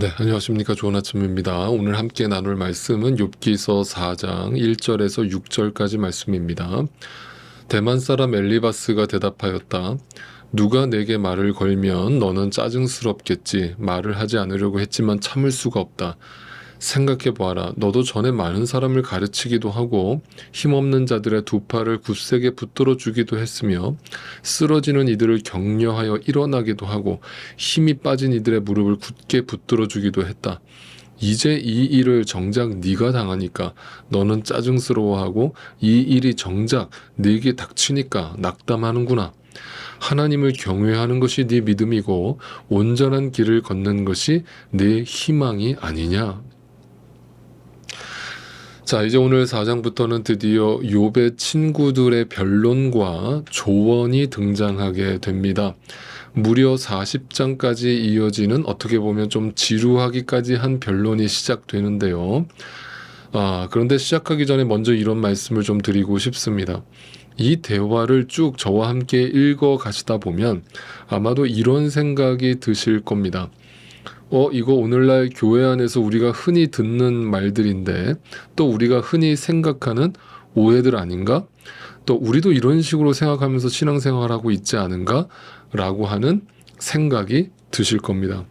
네, 안녕하십니까. 좋은 아침입니다. 오늘 함께 나눌 말씀은 욥기서 4장 1절에서 6절까지 말씀입니다. 대만 사람 엘리바스가 대답하였다. 누가 내게 말을 걸면 너는 짜증스럽겠지. 말을 하지 않으려고 했지만 참을 수가 없다. 생각해보아라. 너도 전에 많은 사람을 가르치기도 하고 힘없는 자들의 두 팔을 굳세게 붙들어 주기도 했으며 쓰러지는 이들을 격려하여 일어나기도 하고 힘이 빠진 이들의 무릎을 굳게 붙들어 주기도 했다. 이제 이 일을 정작 네가 당하니까 너는 짜증스러워하고 이 일이 정작 네게 닥치니까 낙담하는구나. 하나님을 경외하는 것이 네 믿음이고 온전한 길을 걷는 것이 네 희망이 아니냐. 자, 이제 오늘 4장부터는 드디어 욥의 친구들의 변론과 조언이 등장하게 됩니다. 무려 40장까지 이어지는 어떻게 보면 좀 지루하기까지 한 변론이 시작되는데요. 그런데 시작하기 전에 먼저 이런 말씀을 좀 드리고 싶습니다. 이 대화를 쭉 저와 함께 읽어 가시다 보면 아마도 이런 생각이 드실 겁니다. 이거 오늘날 교회 안에서 우리가 흔히 듣는 말들인데 또 우리가 흔히 생각하는 오해들 아닌가? 또 우리도 이런 식으로 생각하면서 신앙생활하고 있지 않은가? 라고 하는 생각이 드실 겁니다.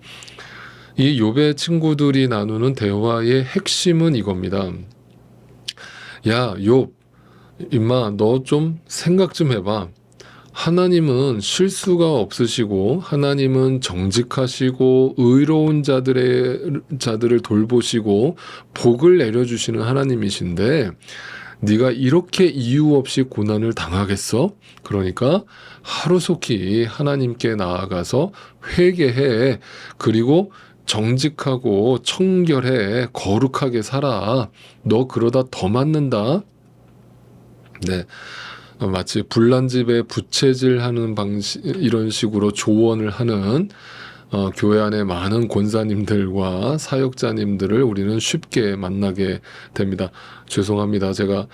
이 욥의 친구들이 나누는 대화의 핵심은 이겁니다. 야, 욥, 임마, 너 좀 생각 좀 해봐. 하나님은 실수가 없으시고 하나님은 정직하시고 의로운 자들을 돌보시고 복을 내려주시는 하나님이신데 네가 이렇게 이유 없이 고난을 당하겠어? 그러니까 하루속히 하나님께 나아가서 회개해. 그리고 정직하고 청결해. 거룩하게 살아. 너 그러다 더 맞는다. 네. 마치 불난집에 부채질하는 방식, 이런 식으로 조언을 하는 교회 안에 많은 권사님들과 사역자님들을 우리는 쉽게 만나게 됩니다. 죄송합니다. 제가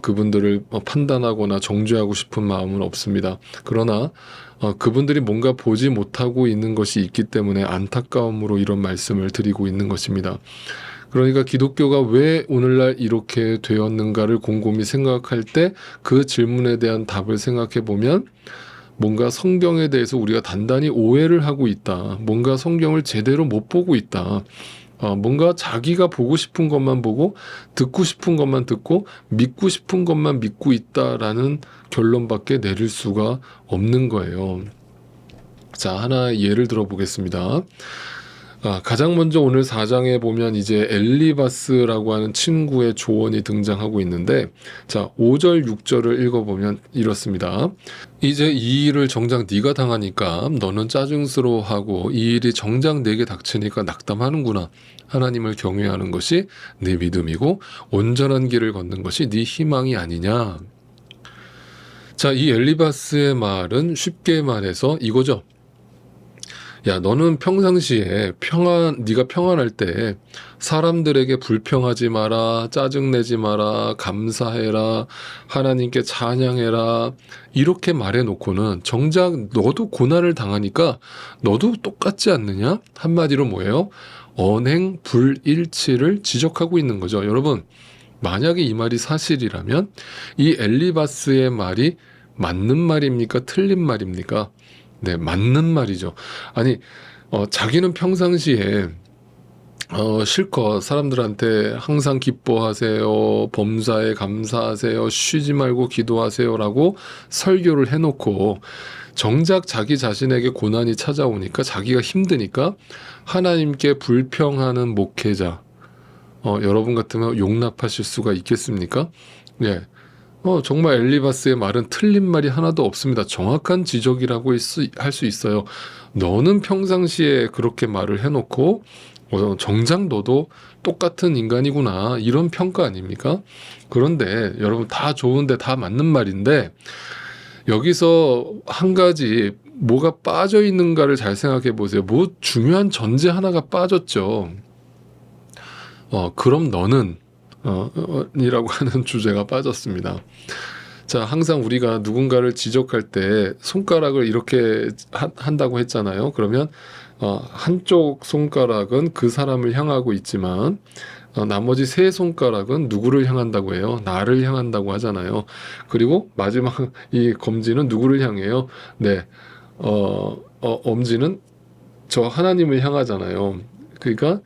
그분들을 판단하거나 정죄하고 싶은 마음은 없습니다. 그러나 그분들이 뭔가 보지 못하고 있는 것이 있기 때문에 안타까움으로 이런 말씀을 드리고 있는 것입니다. 그러니까 기독교가 왜 오늘날 이렇게 되었는가를 곰곰이 생각할 때 그 질문에 대한 답을 생각해 보면 뭔가 성경에 대해서 우리가 단단히 오해를 하고 있다. 뭔가 성경을 제대로 못 보고 있다. 뭔가 자기가 보고 싶은 것만 보고 듣고 싶은 것만 듣고 믿고 싶은 것만 믿고 있다라는 결론밖에 내릴 수가 없는 거예요. 자, 하나 예를 들어 보겠습니다. 가장 먼저 오늘 4장에 보면 이제 엘리바스라고 하는 친구의 조언이 등장하고 있는데, 자, 5절, 6절을 읽어보면 이렇습니다. 이제 이 일을 정작 네가 당하니까 너는 짜증스러워하고 이 일이 정작 내게 닥치니까 낙담하는구나. 하나님을 경외하는 것이 네 믿음이고 온전한 길을 걷는 것이 네 희망이 아니냐. 자, 이 엘리바스의 말은 쉽게 말해서 이거죠. 야, 너는 평상시에 네가 평안할 때 사람들에게 불평하지 마라, 짜증내지 마라, 감사해라, 하나님께 찬양해라, 이렇게 말해놓고는 정작 너도 고난을 당하니까 너도 똑같지 않느냐? 한마디로 뭐예요? 언행 불일치를 지적하고 있는 거죠. 여러분, 만약에 이 말이 사실이라면 이 엘리바스의 말이 맞는 말입니까? 틀린 말입니까? 네, 맞는 말이죠. 아니, 자기는 평상시에 실컷 사람들한테 항상 기뻐하세요, 범사에 감사하세요, 쉬지 말고 기도하세요라고 설교를 해놓고 정작 자기 자신에게 고난이 찾아오니까 자기가 힘드니까 하나님께 불평하는 목회자, 여러분 같으면 용납하실 수가 있겠습니까? 네. 정말 엘리바스의 말은 틀린 말이 하나도 없습니다. 정확한 지적이라고 할 수 있어요. 너는 평상시에 그렇게 말을 해놓고 정작 너도 똑같은 인간이구나, 이런 평가 아닙니까? 그런데 여러분, 다 좋은데 다 맞는 말인데 여기서 한 가지 뭐가 빠져 있는가를 잘 생각해 보세요. 뭐 중요한 전제 하나가 빠졌죠. 그럼 너는 이라고 하는 주제가 빠졌습니다. 자, 항상 우리가 누군가를 지적할 때 손가락을 이렇게 한다고 했잖아요. 그러면 한쪽 손가락은 그 사람을 향하고 있지만 나머지 세 손가락은 누구를 향한다고 해요? 나를 향한다고 하잖아요. 그리고 마지막 이 검지는 누구를 향해요? 네, 엄지는 저 하나님을 향하잖아요. 그러니까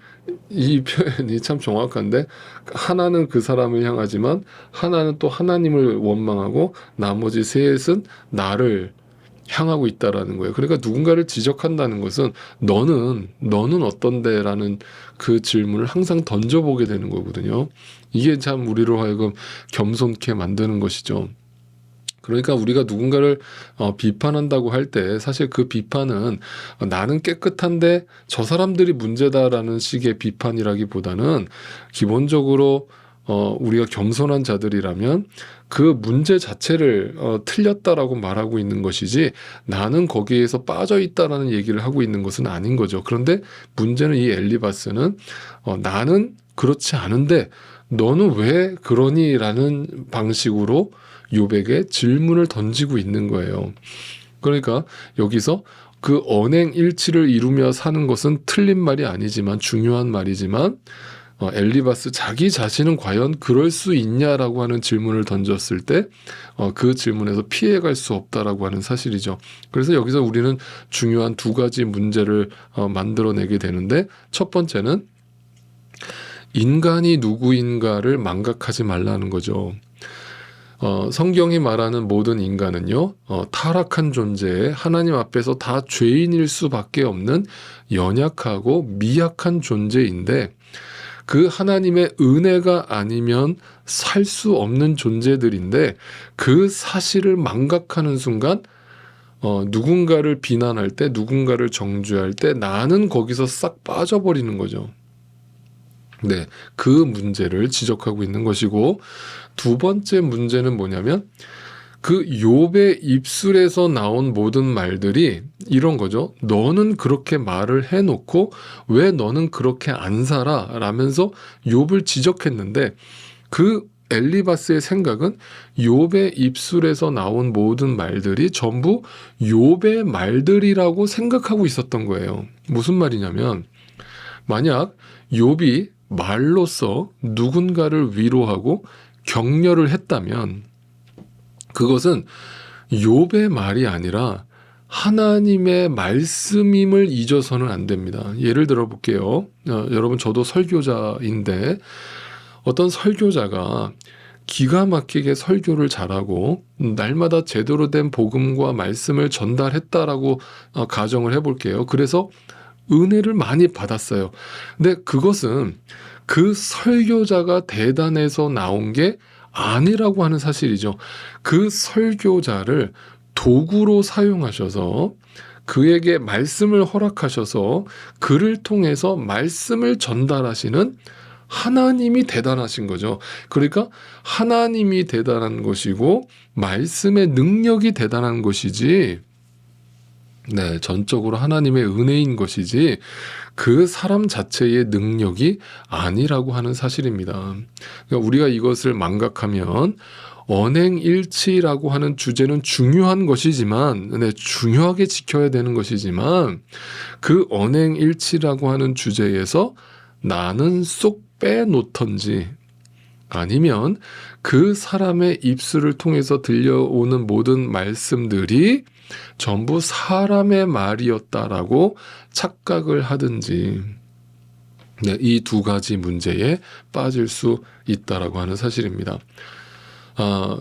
이 표현이 참 정확한데, 하나는 그 사람을 향하지만 하나는 또 하나님을 원망하고 나머지 셋은 나를 향하고 있다라는 거예요. 그러니까 누군가를 지적한다는 것은 너는 어떤데라는 그 질문을 항상 던져보게 되는 거거든요. 이게 참 우리로 하여금 겸손케 만드는 것이죠. 그러니까 우리가 누군가를 비판한다고 할 때 사실 그 비판은 나는 깨끗한데 저 사람들이 문제다라는 식의 비판이라기보다는 기본적으로 우리가 겸손한 자들이라면 그 문제 자체를 틀렸다라고 말하고 있는 것이지 나는 거기에서 빠져 있다라는 얘기를 하고 있는 것은 아닌 거죠. 그런데 문제는 이 엘리바스는 나는 그렇지 않은데 너는 왜 그러니? 라는 방식으로 욥에게 질문을 던지고 있는 거예요. 그러니까 여기서 그 언행일치를 이루며 사는 것은 틀린 말이 아니지만 중요한 말이지만 엘리바스 자기 자신은 과연 그럴 수 있냐라고 하는 질문을 던졌을 때 그 질문에서 피해갈 수 없다라고 하는 사실이죠. 그래서 여기서 우리는 중요한 두 가지 문제를 만들어내게 되는데, 첫 번째는 인간이 누구인가를 망각하지 말라는 거죠. 성경이 말하는 모든 인간은요, 타락한 존재에 하나님 앞에서 다 죄인일 수밖에 없는 연약하고 미약한 존재인데, 그 하나님의 은혜가 아니면 살 수 없는 존재들인데, 그 사실을 망각하는 순간 누군가를 비난할 때, 누군가를 정죄할 때 나는 거기서 싹 빠져버리는 거죠. 네, 그 문제를 지적하고 있는 것이고, 두 번째 문제는 뭐냐면 그 욥의 입술에서 나온 모든 말들이 이런 거죠. 너는 그렇게 말을 해놓고 왜 너는 그렇게 안 살아? 라면서 욥을 지적했는데, 그 엘리바스의 생각은 욥의 입술에서 나온 모든 말들이 전부 욥의 말들이라고 생각하고 있었던 거예요. 무슨 말이냐면, 만약 욥이 말로써 누군가를 위로하고 격려를 했다면 그것은 욥의 말이 아니라 하나님의 말씀임을 잊어서는 안 됩니다. 예를 들어 볼게요. 여러분, 저도 설교자인데 어떤 설교자가 기가 막히게 설교를 잘하고 날마다 제대로 된 복음과 말씀을 전달했다라고 가정을 해볼게요. 그래서 은혜를 많이 받았어요. 근데 그것은 그 설교자가 대단해서 나온 게 아니라고 하는 사실이죠. 그 설교자를 도구로 사용하셔서 그에게 말씀을 허락하셔서 그를 통해서 말씀을 전달하시는 하나님이 대단하신 거죠. 그러니까 하나님이 대단한 것이고 말씀의 능력이 대단한 것이지, 네, 전적으로 하나님의 은혜인 것이지 그 사람 자체의 능력이 아니라고 하는 사실입니다. 그러니까 우리가 이것을 망각하면 언행일치라고 하는 주제는 중요한 것이지만, 네, 중요하게 지켜야 되는 것이지만 그 언행일치라고 하는 주제에서 나는 쏙 빼놓던지, 아니면 그 사람의 입술을 통해서 들려오는 모든 말씀들이 전부 사람의 말이었다라고 착각을 하든지, 네, 이 두 가지 문제에 빠질 수 있다라고 하는 사실입니다.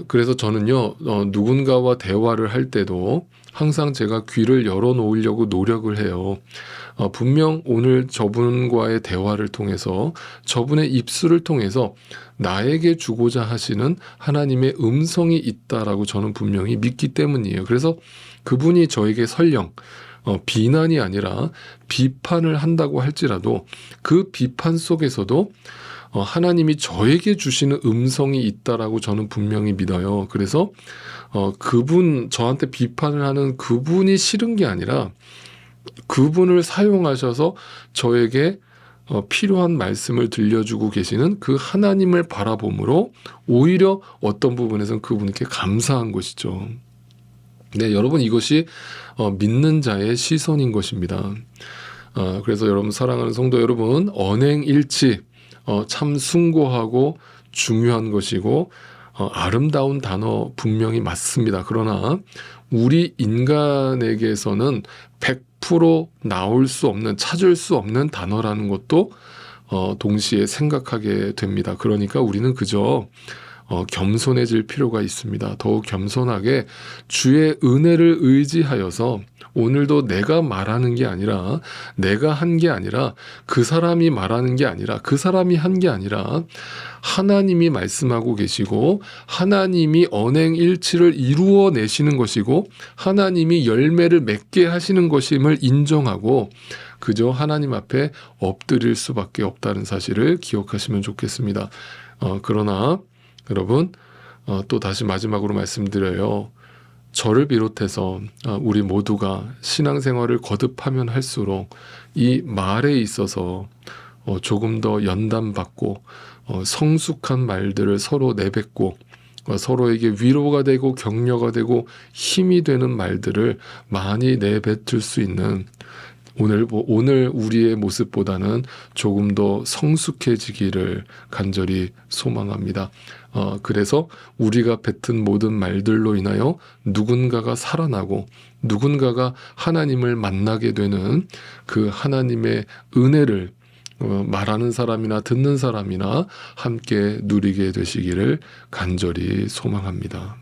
그래서 저는요, 누군가와 대화를 할 때도 항상 제가 귀를 열어놓으려고 노력을 해요. 분명 오늘 저분과의 대화를 통해서, 저분의 입술을 통해서 나에게 주고자 하시는 하나님의 음성이 있다라고 저는 분명히 믿기 때문이에요. 그래서 그분이 저에게 설령 비난이 아니라 비판을 한다고 할지라도 그 비판 속에서도 하나님이 저에게 주시는 음성이 있다라고 저는 분명히 믿어요. 그래서 저한테 비판을 하는 그분이 싫은 게 아니라 그분을 사용하셔서 저에게 필요한 말씀을 들려주고 계시는 그 하나님을 바라봄으로 오히려 어떤 부분에서는 그분께 감사한 것이죠. 네, 여러분, 이것이 믿는 자의 시선인 것입니다. 그래서 여러분, 사랑하는 성도 여러분, 언행일치 참 숭고하고 중요한 것이고 아름다운 단어 분명히 맞습니다. 그러나 우리 인간에게서는 100% 나올 수 없는, 찾을 수 없는 단어라는 것도 동시에 생각하게 됩니다. 그러니까 우리는 그저 겸손해질 필요가 있습니다. 더욱 겸손하게 주의 은혜를 의지하여서 오늘도 내가 말하는 게 아니라, 내가 한 게 아니라, 그 사람이 말하는 게 아니라, 그 사람이 한 게 아니라 하나님이 말씀하고 계시고 하나님이 언행일치를 이루어내시는 것이고 하나님이 열매를 맺게 하시는 것임을 인정하고 그저 하나님 앞에 엎드릴 수밖에 없다는 사실을 기억하시면 좋겠습니다. 그러나 여러분, 또 다시 마지막으로 말씀드려요. 저를 비롯해서 우리 모두가 신앙생활을 거듭하면 할수록 이 말에 있어서 조금 더 연단받고 성숙한 말들을 서로 내뱉고 서로에게 위로가 되고 격려가 되고 힘이 되는 말들을 많이 내뱉을 수 있는 오늘 우리의 모습보다는 조금 더 성숙해지기를 간절히 소망합니다. 그래서 우리가 뱉은 모든 말들로 인하여 누군가가 살아나고 누군가가 하나님을 만나게 되는 그 하나님의 은혜를 말하는 사람이나 듣는 사람이나 함께 누리게 되시기를 간절히 소망합니다.